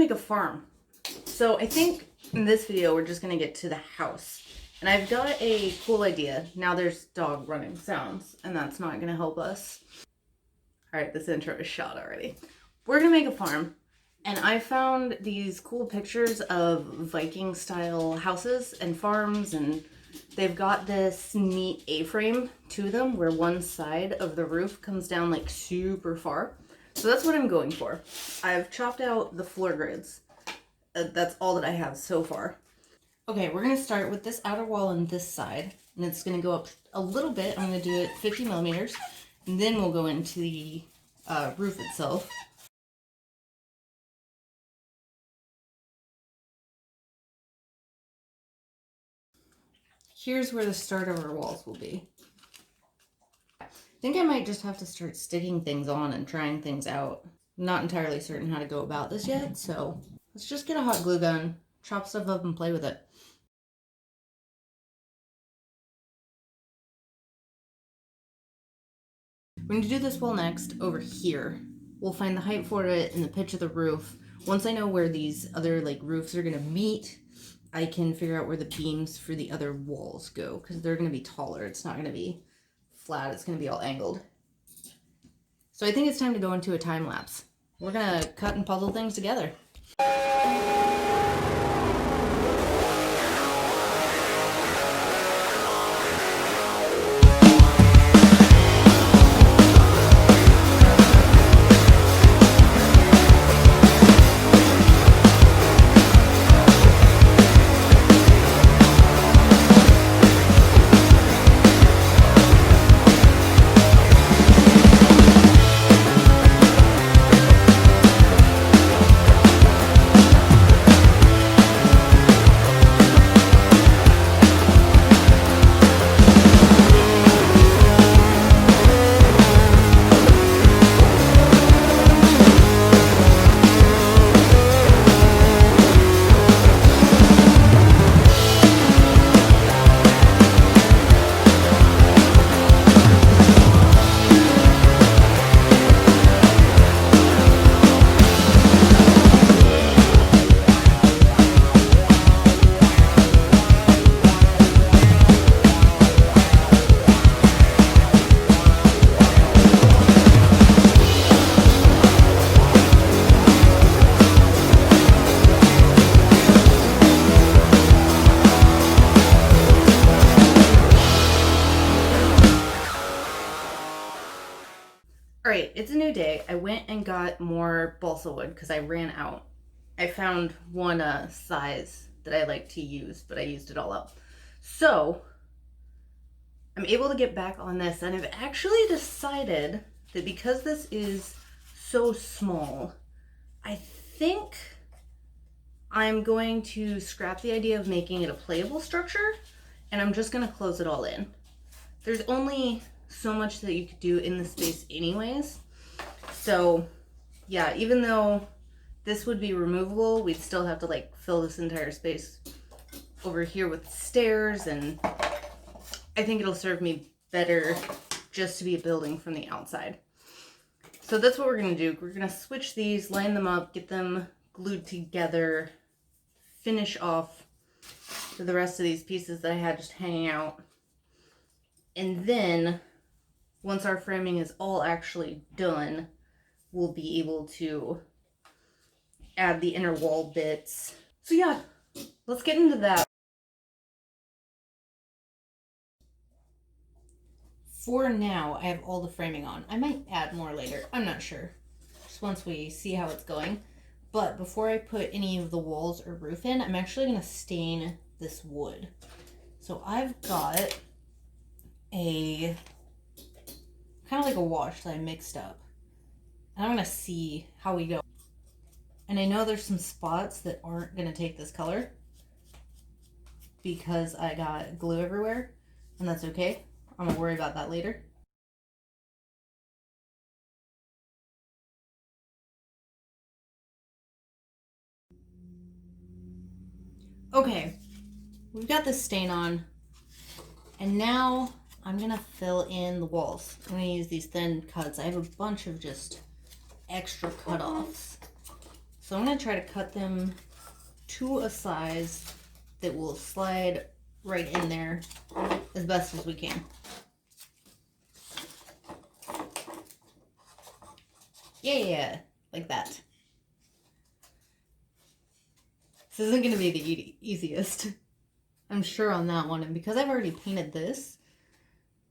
make a farm. So I think in this video, we're just gonna get to the house. And I've got a cool idea. Now there's dog running sounds, and that's not gonna help us. All right, this intro is shot already. We're gonna make a farm. And I found these cool pictures of Viking style houses and farms, and they've got this neat A-frame to them where one side of the roof comes down like super far. So that's what I'm going for. I've chopped out the floor grids. That's all that I have so far. Okay, we're gonna start with this outer wall on this side, and it's gonna go up a little bit. I'm gonna do it 50 millimeters, and then we'll go into the roof itself. Here's where the start of our walls will be. I think I might just have to start sticking things on and trying things out. I'm not entirely certain how to go about this yet, so let's just get a hot glue gun, chop stuff up, and play with it. We're going to do this wall next over here. We'll find the height for it and the pitch of the roof. Once I know where these other roofs are going to meet, I can figure out where the beams for the other walls go, because they're going to be taller. It's not going to be flat. It's going to be all angled. So I think it's time to go into a time lapse. We're going to cut and puzzle things together. Alright, it's a new day. I went and got more balsa wood because I ran out. I found one size that I like to use, but I used it all up. So, I'm able to get back on this, and I've actually decided that because this is so small, I think I'm going to scrap the idea of making it a playable structure, and I'm just going to close it all in. There's only so much that you could do in the space anyways. So yeah, even though this would be removable, we'd still have to fill this entire space over here with stairs, and I think it'll serve me better just to be a building from the outside. So that's what we're gonna do. We're gonna switch these, line them up, get them glued together, finish off the rest of these pieces that I had just hanging out. And then once our framing is all actually done, we'll be able to add the inner wall bits. So yeah, let's get into that. For now, I have all the framing on. I might add more later. I'm not sure. Just once we see how it's going. But before I put any of the walls or roof in, I'm actually going to stain this wood. So I've got a kind of like a wash that I mixed up. And I'm going to see how we go. And I know there's some spots that aren't going to take this color because I got glue everywhere, and that's okay. I'm going to worry about that later. Okay, we've got this stain on, and now I'm gonna fill in the walls. I'm gonna use these thin cuts. I have a bunch of just extra cut-offs. So I'm going to try to cut them to a size that will slide right in there as best as we can. Yeah, like that. This isn't going to be the easiest, I'm sure, on that one. And because I've already painted this,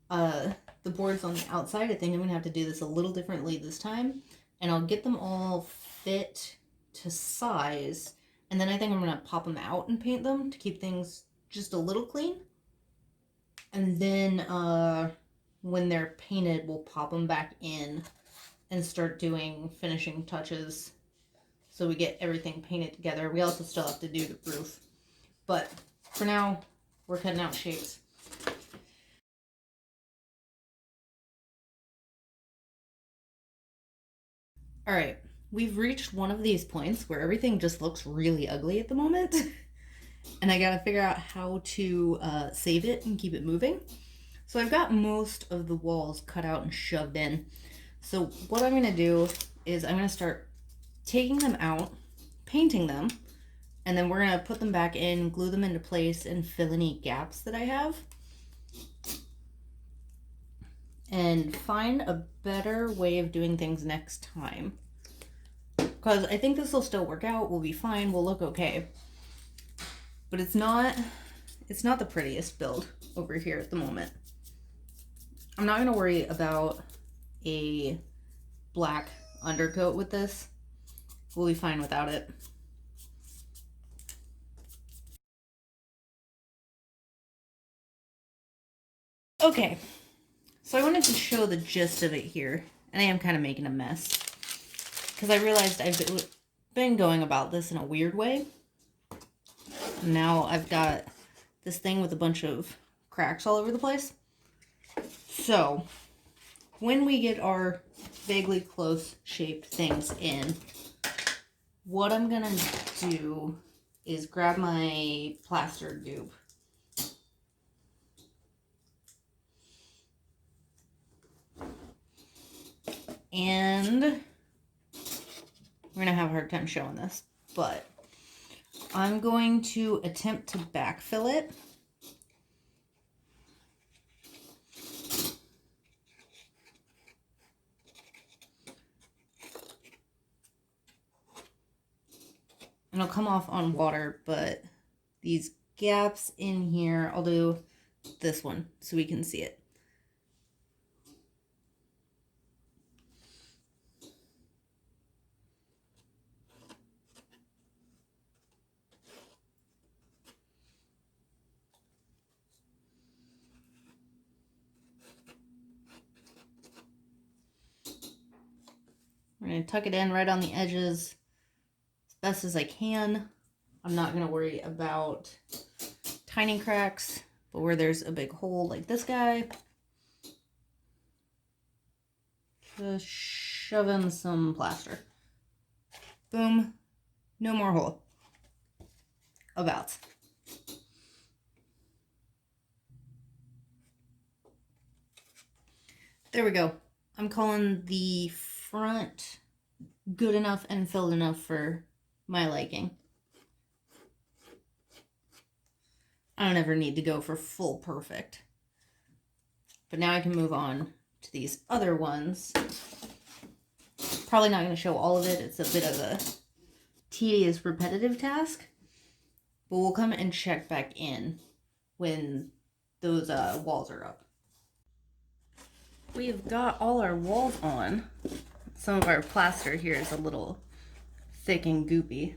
the boards on the outside, I think I'm going to have to do this a little differently this time. And I'll get them all fit to size. And then I think I'm going to pop them out and paint them to keep things just a little clean. And then when they're painted, we'll pop them back in and start doing finishing touches so we get everything painted together. We also still have to do the roof. But for now, we're cutting out shapes. All right, we've reached one of these points where everything just looks really ugly at the moment. And I gotta figure out how to save it and keep it moving. So I've got most of the walls cut out and shoved in. So what I'm gonna do is I'm gonna start taking them out, painting them, and then we're gonna put them back in, glue them into place, and fill any gaps that I have. And find a better way of doing things next time. Because I think this will still work out, we'll be fine, we'll look okay. But it's not the prettiest build over here at the moment. I'm not gonna worry about a black undercoat with this. We'll be fine without it. Okay, so I wanted to show the gist of it here, and I am kind of making a mess because I realized I've been going about this in a weird way. Now I've got this thing with a bunch of cracks all over the place. So when we get our vaguely close shaped things in, what I'm gonna do is grab my plaster dupe. And we're gonna have a hard time showing this, but I'm going to attempt to backfill it. And it'll come off on water, but these gaps in here, I'll do this one so we can see it. We're going to tuck it in right on the edges as best as I can. I'm not going to worry about tiny cracks, but where there's a big hole like this guy, just shove in some plaster. Boom. No more hole. About. There we go. I'm calling the front good enough and filled enough for my liking. I don't ever need to go for full perfect. But now I can move on to these other ones. Probably not going to show all of it. It's a bit of a tedious, repetitive task. But we'll come and check back in when those walls are up. We've got all our walls on. Some of our plaster here is a little thick and goopy.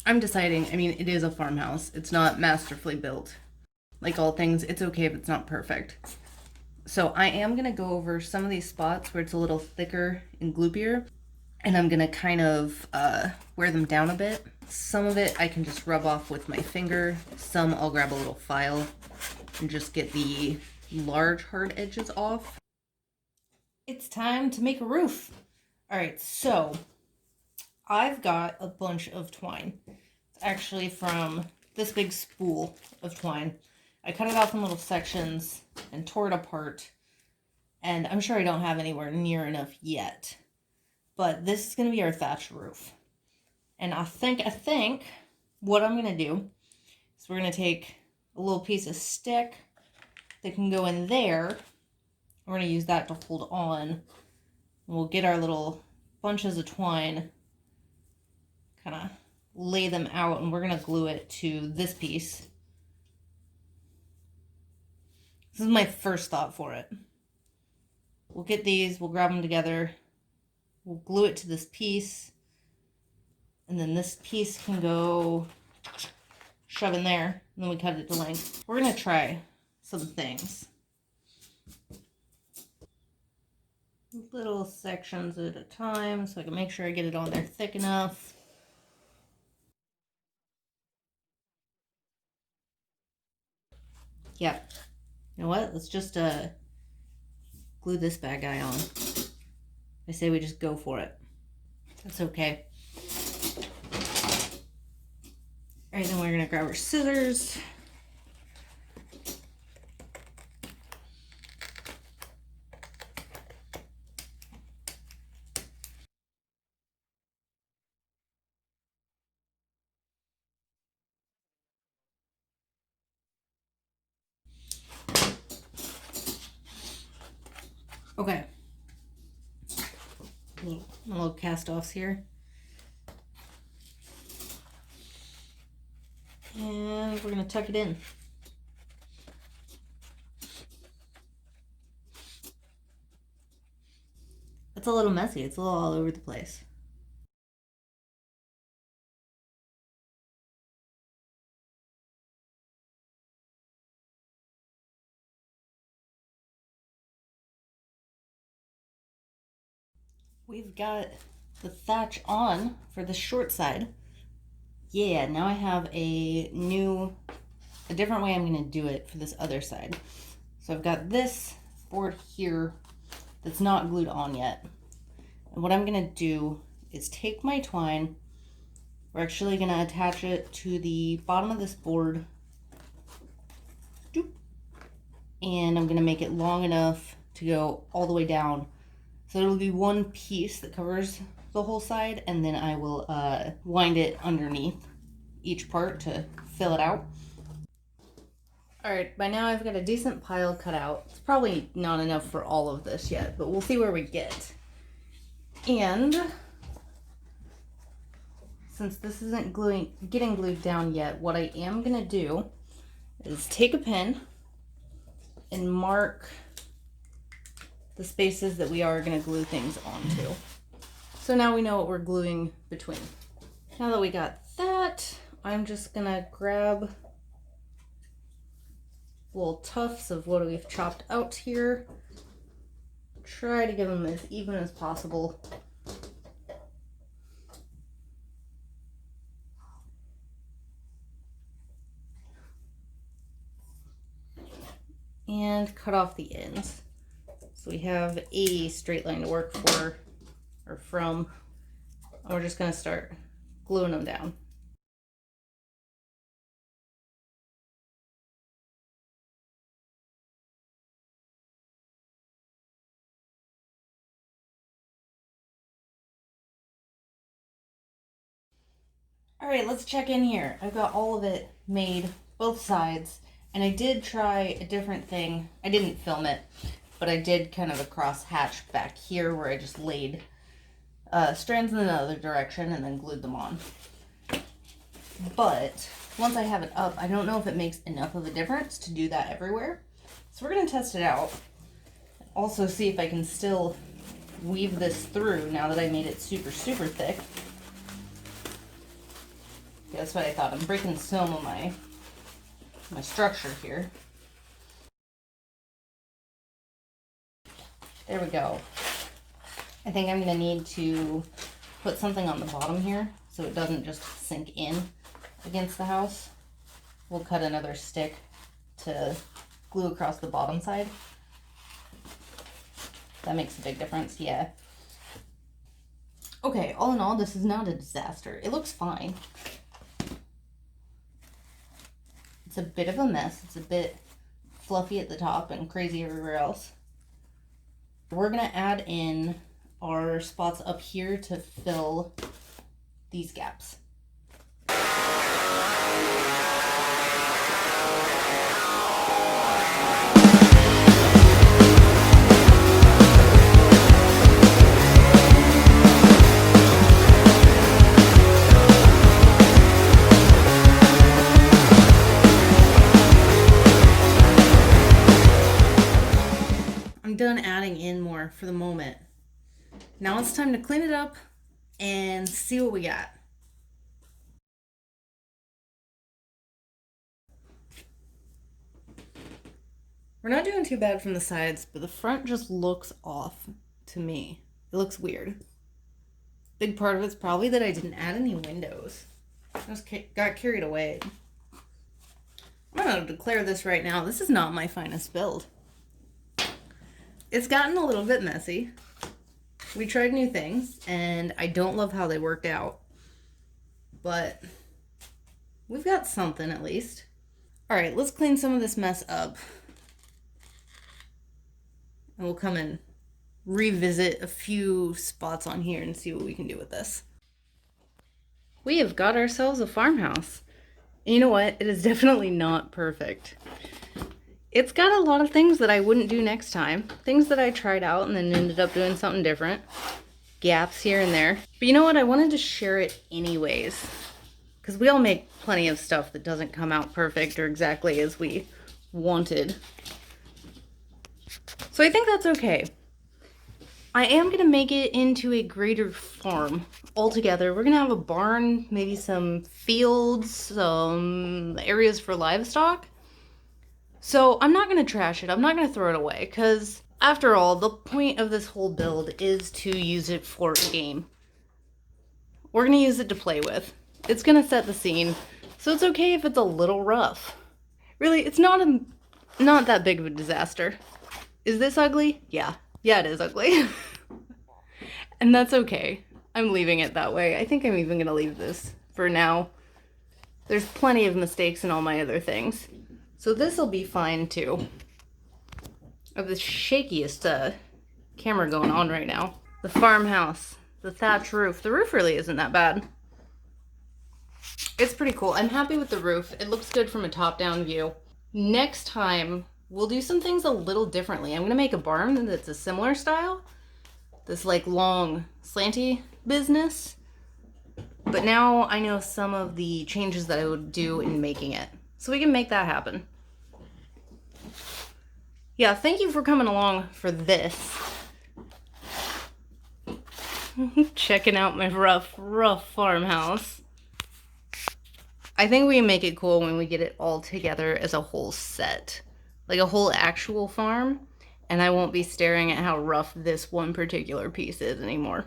I'm deciding, I mean, it is a farmhouse. It's not masterfully built. Like all things, it's okay if it's not perfect. So I am going to go over some of these spots where it's a little thicker and gloopier. And I'm going to kind of wear them down a bit. Some of it I can just rub off with my finger. Some I'll grab a little file and just get the large hard edges off. It's time to make a roof. All right, so I've got a bunch of twine. It's actually from this big spool of twine. I cut it off in little sections and tore it apart. And I'm sure I don't have anywhere near enough yet. But this is going to be our thatched roof. And I think what I'm gonna do is we're gonna take a little piece of stick that can go in there. We're gonna use that to hold on. We'll get our little bunches of twine, kind of lay them out, and we're gonna glue it to this piece. This is my first thought for it. We'll get these, we'll grab them together, we'll glue it to this piece, and then this piece can go shove in there, and then we cut it to length. We're gonna try some things. Little sections at a time so I can make sure I get it on there thick enough. Yep. You know what? Let's just glue this bad guy on. I say we just go for it. That's okay. Alright, then we're gonna grab our scissors. Okay. Little cast-offs here. And we're gonna tuck it in. It's a little messy. It's a little all over the place. We've got the thatch on for the short side. Yeah, now I have a different way I'm going to do it for this other side. So I've got this board here that's not glued on yet. And what I'm going to do is take my twine. We're actually going to attach it to the bottom of this board. And I'm going to make it long enough to go all the way down. So it'll be one piece that covers the whole side, and then I will wind it underneath each part to fill it out. Alright, by now I've got a decent pile cut out. It's probably not enough for all of this yet, but we'll see where we get. And since this isn't getting glued down yet, what I am going to do is take a pen and mark the spaces that we are going to glue things onto. So now we know what we're gluing between. Now that we got that, I'm just going to grab little tufts of what we've chopped out here. Try to get them as even as possible. And cut off the ends. So we have a straight line to work for, or from. And we're just going to start gluing them down. All right, let's check in here. I've got all of it made, both sides, and I did try a different thing. I didn't film it, but I did kind of a cross hatch back here where I just laid strands in another direction and then glued them on. But once I have it up, I don't know if it makes enough of a difference to do that everywhere. So we're going to test it out. Also see if I can still weave this through now that I made it super, super thick. That's what I thought. I'm breaking some of my structure here. There we go. I think I'm going to need to put something on the bottom here so it doesn't just sink in against the house. We'll cut another stick to glue across the bottom side. That makes a big difference, yeah. Okay, all in all, this is not a disaster. It looks fine. It's a bit of a mess. It's a bit fluffy at the top and crazy everywhere else. We're going to add in our spots up here to fill these gaps. I'm done adding in more for the moment. Now it's time to clean it up and see what we got. We're not doing too bad from the sides, but the front just looks off to me. It looks weird. Big part of it's probably that I didn't add any windows. I just got carried away. I'm gonna declare this right now. This is not my finest build. It's gotten a little bit messy. We tried new things, and I don't love how they worked out. But we've got something at least. All right, let's clean some of this mess up. And we'll come and revisit a few spots on here and see what we can do with this. We have got ourselves a farmhouse. And you know what? It is definitely not perfect. It's got a lot of things that I wouldn't do next time. Things that I tried out and then ended up doing something different. Gaps here and there. But you know what? I wanted to share it anyways. Because we all make plenty of stuff that doesn't come out perfect or exactly as we wanted. So I think that's okay. I am going to make it into a greater farm altogether. We're going to have a barn, maybe some fields, some areas for livestock. So I'm not going to trash it. I'm not going to throw it away because after all, the point of this whole build is to use it for a game. We're going to use it to play with. It's going to set the scene. So it's okay if it's a little rough. Really, it's not that big of a disaster. Is this ugly? Yeah. Yeah, it is ugly. And that's okay. I'm leaving it that way. I think I'm even going to leave this for now. There's plenty of mistakes in all my other things. So this will be fine too. I have the shakiest camera going on right now. The farmhouse. The thatch roof. The roof really isn't that bad. It's pretty cool. I'm happy with the roof. It looks good from a top-down view. Next time, we'll do some things a little differently. I'm going to make a barn that's a similar style. This like long slanty business. But now I know some of the changes that I would do in making it. So we can make that happen. Yeah, thank you for coming along for this. Checking out my rough farmhouse. I think we can make it cool when we get it all together as a whole set. Like a whole actual farm. And I won't be staring at how rough this one particular piece is anymore.